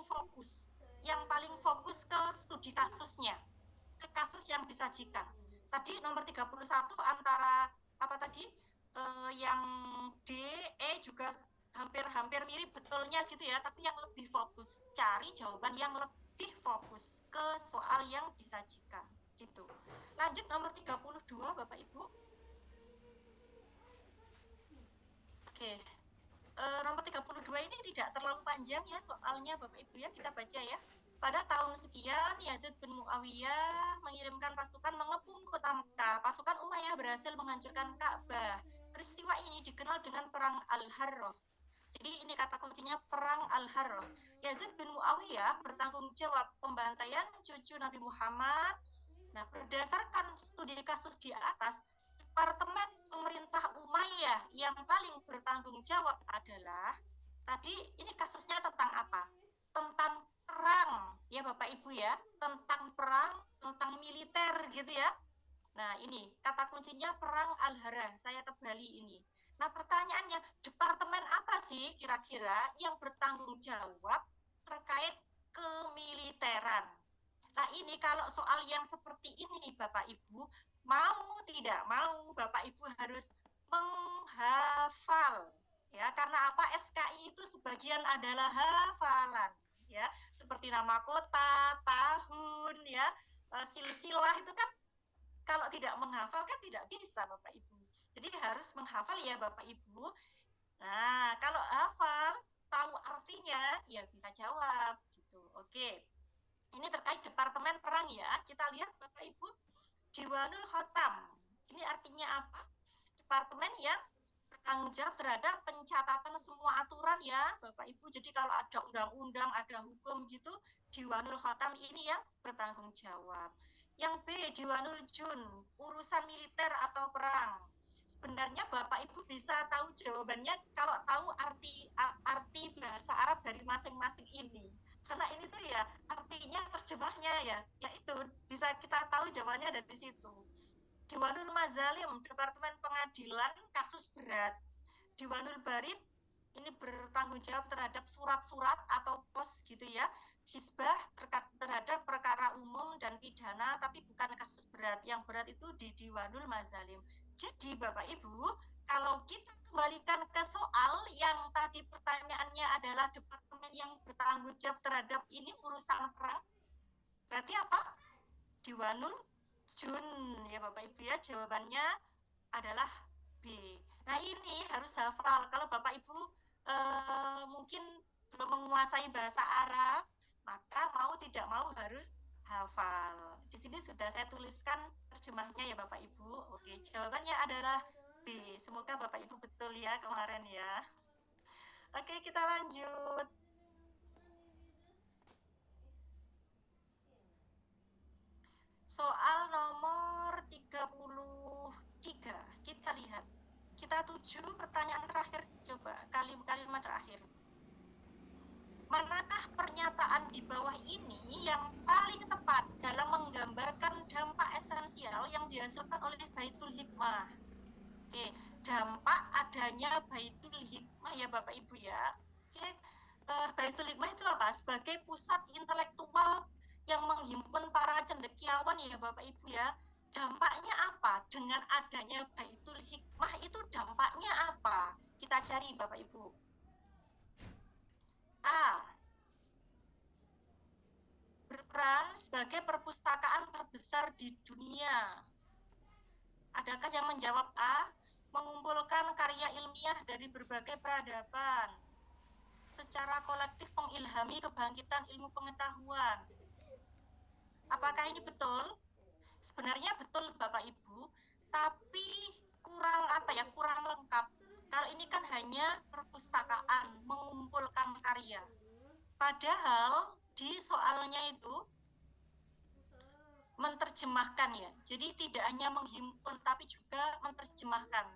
fokus ke studi kasusnya, ke kasus yang disajikan. Tadi nomor 31 antara apa tadi? Yang D, E juga hampir mirip betulnya gitu ya, tapi yang lebih fokus. Cari jawaban yang lebih fokus ke soal yang disajikan gitu. Lanjut nomor 32 Bapak Ibu. Oke. Nomor 32 ini tidak terlalu panjang ya soalnya Bapak Ibu ya, kita baca ya. Pada tahun sekian, Yazid bin Muawiyah mengirimkan pasukan mengepung kota Mekah. Pasukan Umayyah berhasil menghancurkan Ka'bah. Peristiwa ini dikenal dengan Perang Al-Harrah. Jadi ini kata kuncinya Perang Al-Harrah. Yazid bin Muawiyah bertanggung jawab pembantaian cucu Nabi Muhammad. Nah, berdasarkan studi kasus di atas, Departemen Pemerintah Umayyah yang paling bertanggung jawab adalah, tadi ini kasusnya tentang apa? Tentang perang, ya Bapak Ibu ya, tentang perang, tentang militer gitu ya. Nah ini kata kuncinya Perang Al-Harrah, saya tebali ini. Nah pertanyaannya, departemen apa sih kira-kira yang bertanggung jawab terkait kemiliteran? Nah ini kalau soal yang seperti ini Bapak Ibu, mau tidak mau Bapak Ibu harus menghafal ya, karena apa, SKI itu sebagian adalah hafalan ya, seperti nama kota, tahun ya, silsilah itu kan kalau tidak menghafal kan tidak bisa Bapak Ibu. Jadi harus menghafal ya Bapak Ibu. Nah kalau hafal tahu artinya ya bisa jawab gitu. Oke, ini terkait Departemen Perang ya. Kita lihat Bapak Ibu, Diwanul Khotam. Ini artinya apa? Departemen yang bertanggung jawab terhadap pencatatan semua aturan ya Bapak Ibu. Jadi kalau ada undang-undang, ada hukum gitu, Diwanul Khotam ini yang bertanggung jawab. Yang B, Diwanul Jun, urusan militer atau perang. Sebenarnya Bapak Ibu bisa tahu jawabannya kalau tahu arti bahasa Arab dari masing-masing ini. Karena ini tuh ya artinya terjemahnya ya, yaitu bisa kita tahu jawabannya dari situ. Diwanul Mazalim, Departemen Pengadilan Kasus Berat. Diwanul Barid, ini bertanggung jawab terhadap surat-surat atau pos gitu ya. Hisbah terhadap perkara umum dan pidana, tapi bukan kasus berat. Yang berat itu di Diwanul Mazalim. Jadi Bapak Ibu, kalau kita kembalikan ke soal yang tadi pertanyaannya adalah departemen yang bertanggung jawab terhadap ini urusan perang, berarti apa? Diwanul Jun ya Bapak Ibu ya, jawabannya adalah B. Nah ini harus hafal. Kalau Bapak Ibu mungkin belum menguasai bahasa Arab, maka mau tidak mau harus hafal. Di sini sudah saya tuliskan terjemahnya ya Bapak Ibu. Oke, jawabannya adalah B. Semoga Bapak Ibu betul ya kemarin ya. Oke, kita lanjut. Soal nomor 33, kita lihat. Kita tuju pertanyaan terakhir, coba kalimat terakhir. Manakah pernyataan di bawah ini yang paling tepat dalam menggambarkan dampak esensial yang dihasilkan oleh Baitul Hikmah? Oke, dampak adanya Baitul Hikmah ya Bapak Ibu ya. Oke, Baitul Hikmah itu apa? Sebagai pusat intelektual yang menghimpun para cendekiawan ya Bapak Ibu ya. Dampaknya apa? Dengan adanya Baitul Hikmah itu dampaknya apa? Kita cari Bapak Ibu. A. Berperan sebagai perpustakaan terbesar di dunia. Adakah yang menjawab A? Mengumpulkan karya ilmiah dari berbagai peradaban. Secara kolektif mengilhami kebangkitan ilmu pengetahuan. Apakah ini betul? Sebenarnya betul Bapak Ibu, tapi kurang lengkap. Kalau ini kan hanya perpustakaan, mengumpulkan karya. Padahal di soalnya itu menerjemahkan ya. Jadi tidak hanya menghimpun tapi juga menerjemahkan.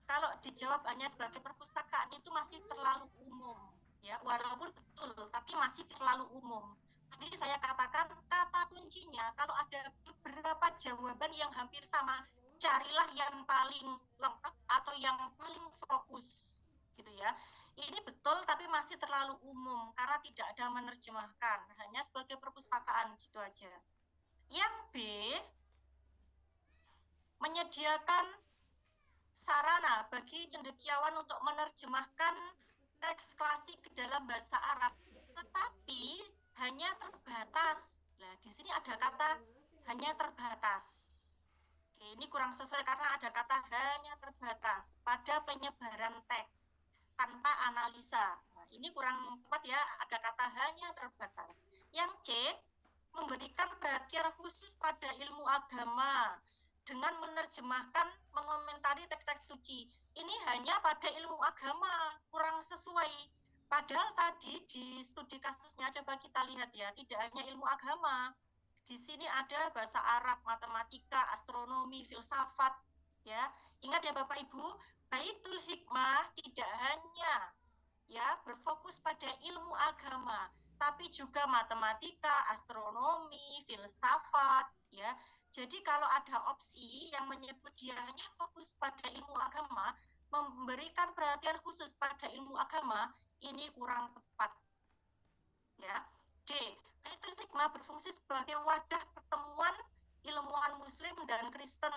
Kalau dijawab hanya sebagai perpustakaan itu masih terlalu umum ya, walaupun betul tapi masih terlalu umum. Tadi saya katakan kata kuncinya kalau ada beberapa jawaban yang hampir sama, carilah yang paling lengkap atau yang paling fokus gitu ya. Ini betul tapi masih terlalu umum karena tidak ada menerjemahkan, hanya sebagai perpustakaan gitu aja. Yang B, menyediakan sarana bagi cendekiawan untuk menerjemahkan teks klasik ke dalam bahasa Arab, tetapi hanya terbatas. Nah, di sini ada kata hanya terbatas. Oke, ini kurang sesuai karena ada kata hanya terbatas pada penyebaran teks tanpa analisa. Nah, ini kurang tepat ya, ada kata hanya terbatas. Yang C, memberikan perhatian khusus pada ilmu agama dengan menerjemahkan, mengomentari teks-teks suci. Ini hanya pada ilmu agama, kurang sesuai. Padahal tadi di studi kasusnya coba kita lihat ya, tidak hanya ilmu agama. Di sini ada bahasa Arab, matematika, astronomi, filsafat, ya. Ingat ya Bapak Ibu, Baitul Hikmah tidak hanya ya berfokus pada ilmu agama, tapi juga matematika, astronomi, filsafat, ya. Jadi kalau ada opsi yang menyebut dia hanya fokus pada ilmu agama, memberikan perhatian khusus pada ilmu agama, ini kurang tepat. Ya. D. Baitul Hikmah berfungsi sebagai wadah pertemuan ilmuwan Muslim dan Kristen,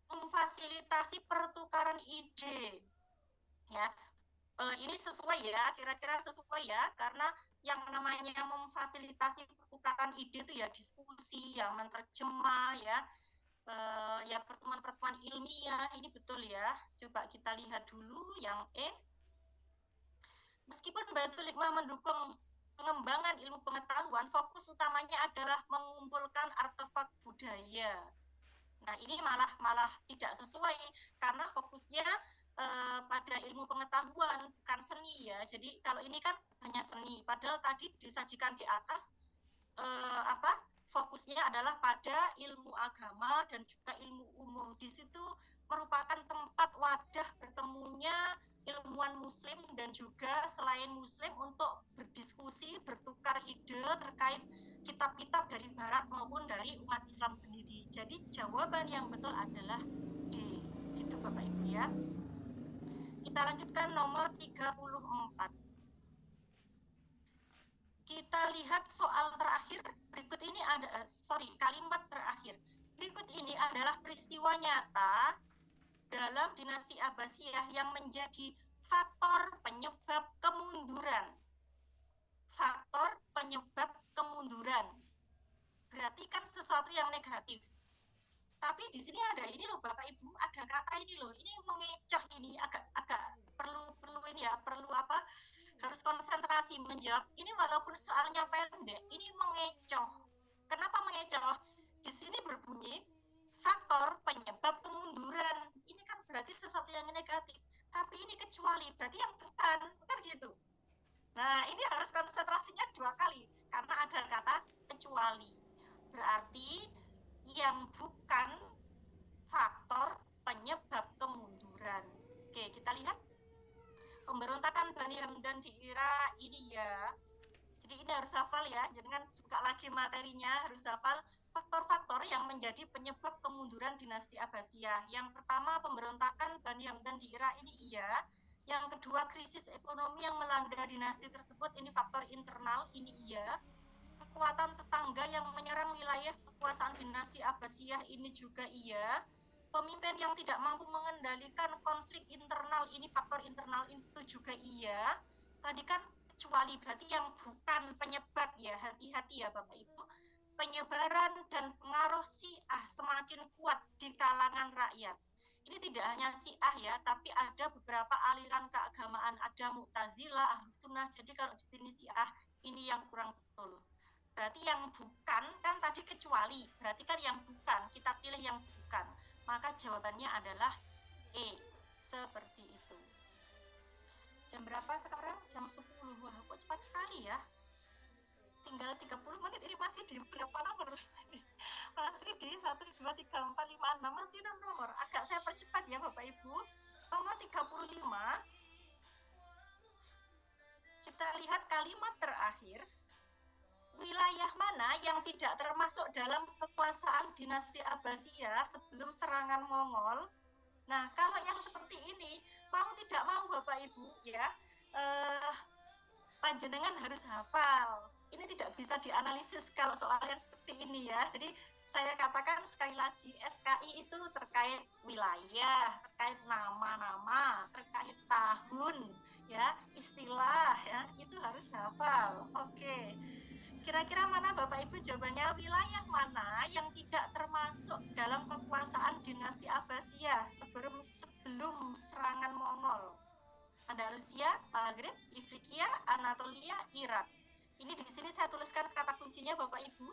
memfasilitasi pertukaran ide. Ya, ini sesuai ya, kira-kira sesuai ya, karena yang namanya memfasilitasi pertukaran ide itu ya diskusi, yang menerjemah ya, ya pertemuan-pertemuan ilmiah, ini betul ya. Coba kita lihat dulu yang E. Meskipun Baitul Hikmah mendukung pengembangan ilmu pengetahuan, fokus utamanya adalah mengumpulkan artefak budaya. Nah, ini malah tidak sesuai karena fokusnya pada ilmu pengetahuan, bukan seni ya. Jadi kalau ini kan hanya seni, padahal tadi disajikan di atas fokusnya adalah pada ilmu agama dan juga ilmu umum. Di situ merupakan tempat wadah bertemunya ilmuwan muslim dan juga selain muslim untuk berdiskusi, bertukar ide terkait kitab-kitab dari barat maupun dari umat Islam sendiri. Jadi jawaban yang betul adalah D. Gitu Bapak Ibu ya. Kita lanjutkan nomor 34. Kita lihat soal terakhir. Berikut ini ada kalimat terakhir. Berikut ini adalah peristiwa nyata dalam dinasti Abbasiyah yang menjadi faktor penyebab kemunduran. Faktor penyebab kemunduran. Berarti kan sesuatu yang negatif. Tapi di sini ada ini loh Bapak Ibu, ada kata ini loh, ini mengecoh ini agak perlu ini ya, perlu harus konsentrasi menjawab. Ini walaupun soalnya pendek, ini mengecoh. Kenapa mengecoh? Di sini berbunyi faktor penyebab kemunduran. Ini kan berarti sesuatu yang negatif. Tapi ini kecuali, berarti yang bukan gitu. Nah, ini harus konsentrasinya 2 kali karena ada kata kecuali. Berarti yang bukan faktor penyebab kemunduran. Oke, kita lihat pemberontakan Bani Hamdan di Irak ini ya. Jadi ini harus hafal ya, jangan buka lagi materinya, harus hafal faktor-faktor yang menjadi penyebab kemunduran dinasti Abbasiyah. Yang pertama pemberontakan Bani Hamdan di Irak ini iya. Yang kedua krisis ekonomi yang melanda dinasti tersebut, ini faktor internal, ini iya. Kekuatan tetangga yang menyerang wilayah kekuasaan dinasti Abbasiyah ini juga iya. Pemimpin yang tidak mampu mengendalikan konflik internal, ini faktor internal itu juga iya. Tadi kan kecuali, berarti yang bukan penyebab ya, hati-hati ya Bapak Ibu. Penyebaran dan pengaruh Syiah semakin kuat di kalangan rakyat. Ini tidak hanya Syiah ya, tapi ada beberapa aliran keagamaan, ada Mu'tazilah, Ahlus Sunnah. Jadi kalau di sini Syiah, ini yang kurang betul. Berarti yang bukan, kan tadi kecuali, berarti kan yang bukan, kita pilih yang bukan. Maka jawabannya adalah E, seperti itu. Jam berapa sekarang? Jam 10. Wah, kok cepat sekali ya. Tinggal 30 menit, ini masih di berapa nomor? Masih di 1, 2, 3, 4, 5, 6, masih 6 nomor. Agak saya percepat ya Bapak Ibu. Nomor 35, kita lihat kalimat terakhir. Wilayah mana yang tidak termasuk dalam kekuasaan dinasti Abbasiyah sebelum serangan Mongol? Nah, kalau yang seperti ini, mau tidak mau Bapak Ibu ya, eh, panjenengan harus hafal. Ini tidak bisa dianalisis kalau soal yang seperti ini ya. Jadi saya katakan sekali lagi, SKI itu terkait wilayah, terkait nama-nama, terkait tahun, ya, istilah, ya, itu harus hafal. Oke. Kira-kira mana Bapak Ibu jawabannya? Wilayah mana yang tidak termasuk dalam kekuasaan dinasti Abbasiyah sebelum serangan Mongol? Andalusia, Maghrib, Ifriqiya, Anatolia, Irak. Ini di sini saya tuliskan kata kuncinya Bapak Ibu.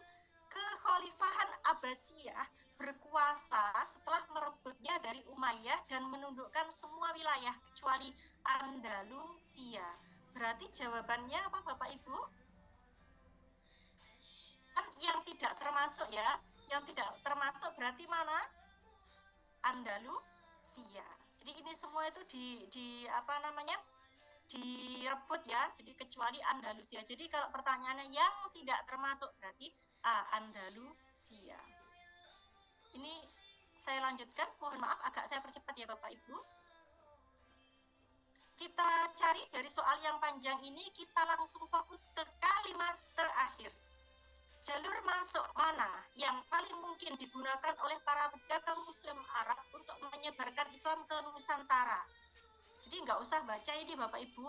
Kekhalifahan Abbasiyah berkuasa setelah merebutnya dari Umayyah dan menundukkan semua wilayah kecuali Andalusia. Berarti jawabannya apa Bapak Ibu? Kan yang tidak termasuk ya. Yang tidak termasuk berarti mana? Andalusia. Jadi ini semua itu di apa namanya? Direbut ya, jadi kecuali Andalusia. Jadi kalau pertanyaannya yang tidak termasuk berarti Andalusia. Ini saya lanjutkan, mohon maaf agak saya percepat ya Bapak Ibu. Kita cari dari soal yang panjang ini, kita langsung fokus ke kalimat terakhir. Jalur masuk mana yang paling mungkin digunakan oleh para pedagang Muslim Arab untuk menyebarkan Islam ke Nusantara? Jadi nggak usah baca ini Bapak Ibu.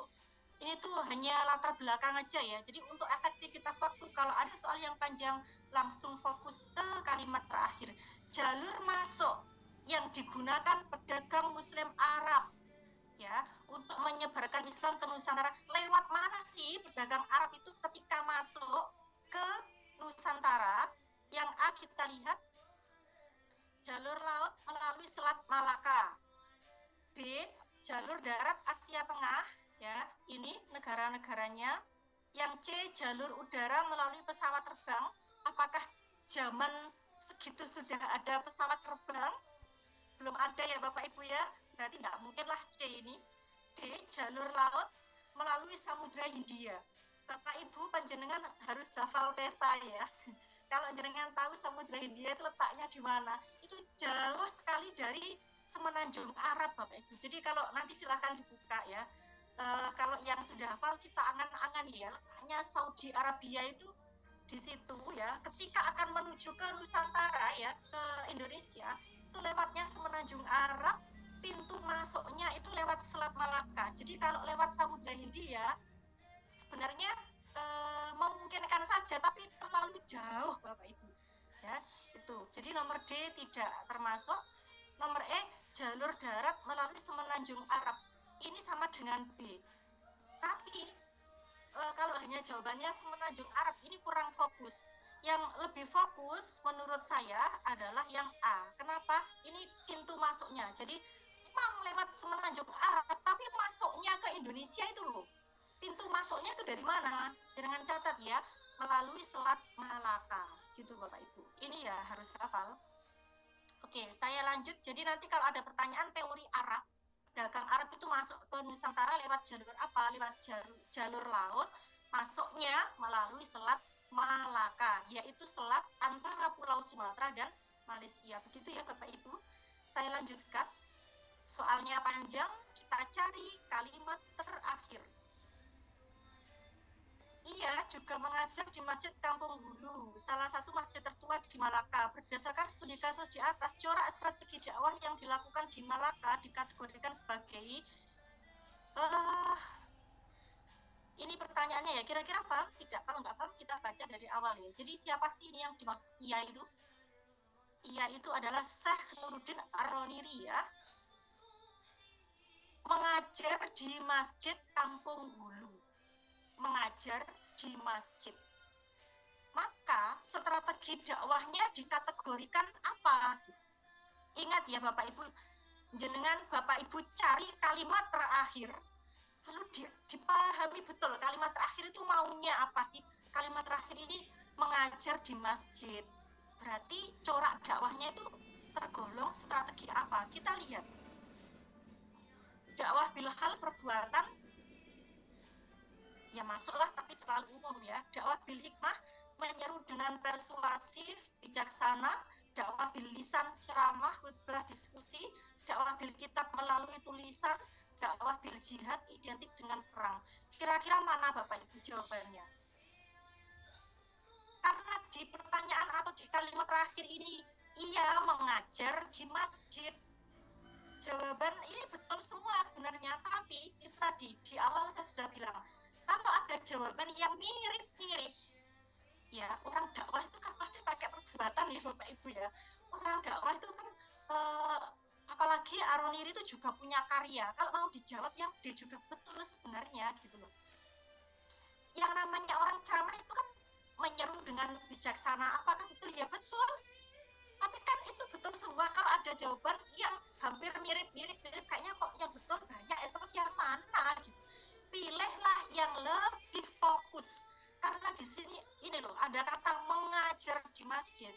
Ini tuh hanya latar belakang aja ya. Jadi untuk efektivitas waktu, kalau ada soal yang panjang, langsung fokus ke kalimat terakhir. Jalur masuk yang digunakan pedagang Muslim Arab ya untuk menyebarkan Islam ke Nusantara. Lewat mana sih pedagang Arab itu ketika masuk ke Nusantara? Yang A kita lihat jalur laut melalui Selat Malaka. B, jalur darat Asia Tengah, ya, ini negara-negaranya. Yang C, jalur udara melalui pesawat terbang. Apakah zaman segitu sudah ada pesawat terbang? Belum ada ya Bapak Ibu ya, berarti nggak mungkin lah C ini. D, jalur laut melalui Samudra Hindia. Bapak Ibu panjenengan harus hafal peta ya. Kalau jenengan tahu Samudra Hindia itu letaknya di mana, itu jauh sekali dari Semenanjung Arab Bapak Ibu. Jadi kalau nanti silahkan dibuka ya. Kalau yang sudah hafal kita angan-angan ya, letaknya Saudi Arabia itu di situ ya. Ketika akan menuju ke Nusantara ya, ke Indonesia, itu lewatnya Semenanjung Arab, pintu masuknya itu lewat Selat Malaka. Jadi kalau lewat Samudra Hindia sebenarnya memungkinkan saja, tapi terlalu jauh Bapak Ibu ya. Itu jadi nomor D tidak termasuk. Nomor E, jalur darat melalui Semenanjung Arab, ini sama dengan B. Tapi kalau hanya jawabannya Semenanjung Arab, ini kurang fokus. Yang lebih fokus menurut saya adalah yang A. Kenapa? Ini pintu masuknya. Jadi memang lewat Semenanjung Arab, tapi masuknya ke Indonesia itu loh. Pintu masuknya itu dari mana? Jangan catat ya, melalui Selat Malaka. Gitu Bapak Ibu. Ini ya harus hafal. Oke, saya lanjut. Jadi nanti kalau ada pertanyaan teori Arab, dagang Arab itu masuk ke Nusantara lewat jalur apa? Lewat jalur laut, masuknya melalui Selat Malaka, yaitu selat antara Pulau Sumatera dan Malaysia. Begitu ya Bapak Ibu. Saya lanjutkan. Soalnya panjang, kita cari kalimat terakhir. Ia juga mengajar di Masjid Kampung Hulu, salah satu masjid tertua di Malaka. Berdasarkan studi kasus di atas, corak strategi dakwah yang dilakukan di Malaka dikategorikan sebagai ini pertanyaannya ya, kira-kira paham? Tidak, kalau nggak paham kita baca dari awal ya. Jadi siapa sih ini yang dimaksud ia itu? Ia itu adalah Syekh Nuruddin Ar-Roniri ya. Mengajar di Masjid Kampung Hulu. Mengajar di masjid. Maka strategi dakwahnya dikategorikan apa? Ingat ya Bapak Ibu, jenengan Bapak Ibu cari kalimat terakhir, lalu dipahami betul kalimat terakhir itu maunya apa sih? Kalimat terakhir ini mengajar di masjid. Berarti corak dakwahnya itu tergolong strategi apa? Kita lihat. Dakwah bilhal perbuatan ya masuklah, tapi terlalu umum ya. Dakwah bil hikmah menyeru dengan persuasif, bijaksana. Dakwah bil lisan ceramah, khutbah, diskusi. Dakwah bil kitab melalui tulisan. dakwah bil jihad identik dengan perang. Kira-kira mana Bapak Ibu jawabannya? Karena di pertanyaan atau di kalimat terakhir ini, ia mengajar di masjid. Jawaban ini betul semua sebenarnya, tapi itu tadi di awal saya sudah bilang, kalau ada jawaban yang mirip-mirip, ya orang dakwah itu kan pasti pakai perbuatan ya Bapak Ibu ya. Orang dakwah itu kan apalagi Aroniri itu juga punya karya. Kalau mau dijawab yang dia juga betul sebenarnya gitu loh. Yang namanya orang ceramah itu kan menyeru dengan bijaksana. Apakah betul? Ya betul. Tapi kan itu betul semua. Kalau ada jawaban yang hampir mirip-mirip, kayaknya kok yang betul banyak, terus yang mana gitu. Pilihlah yang lebih fokus. Karena di sini ini loh, ada kata mengajar di masjid.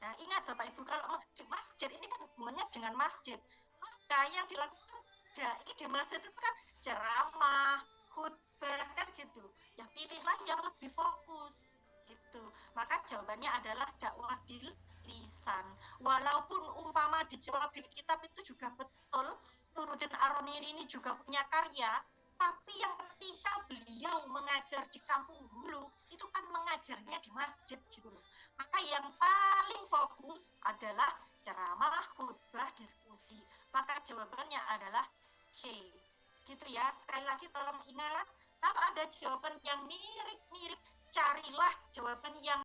Nah, ingat Bapak Ibu, kalau di masjid ini kan hubungannya dengan masjid. Maka yang dilakukan dai di masjid itu kan ceramah, khutbah kan gitu. Ya pilihlah yang lebih fokus gitu. Maka jawabannya adalah dakwah bil lisan. Walaupun umpama dijawab di kitab itu juga betul, Nuruddin Aroniri ini juga punya karya, tapi yang ketika beliau mengajar di kampung Hulu itu kan mengajarnya di masjid gitu loh. Maka yang paling fokus adalah ceramah, khutbah, diskusi. Maka jawabannya adalah C. Gitu ya. Sekali lagi tolong ingat, kalau ada jawaban yang mirip-mirip, carilah jawaban yang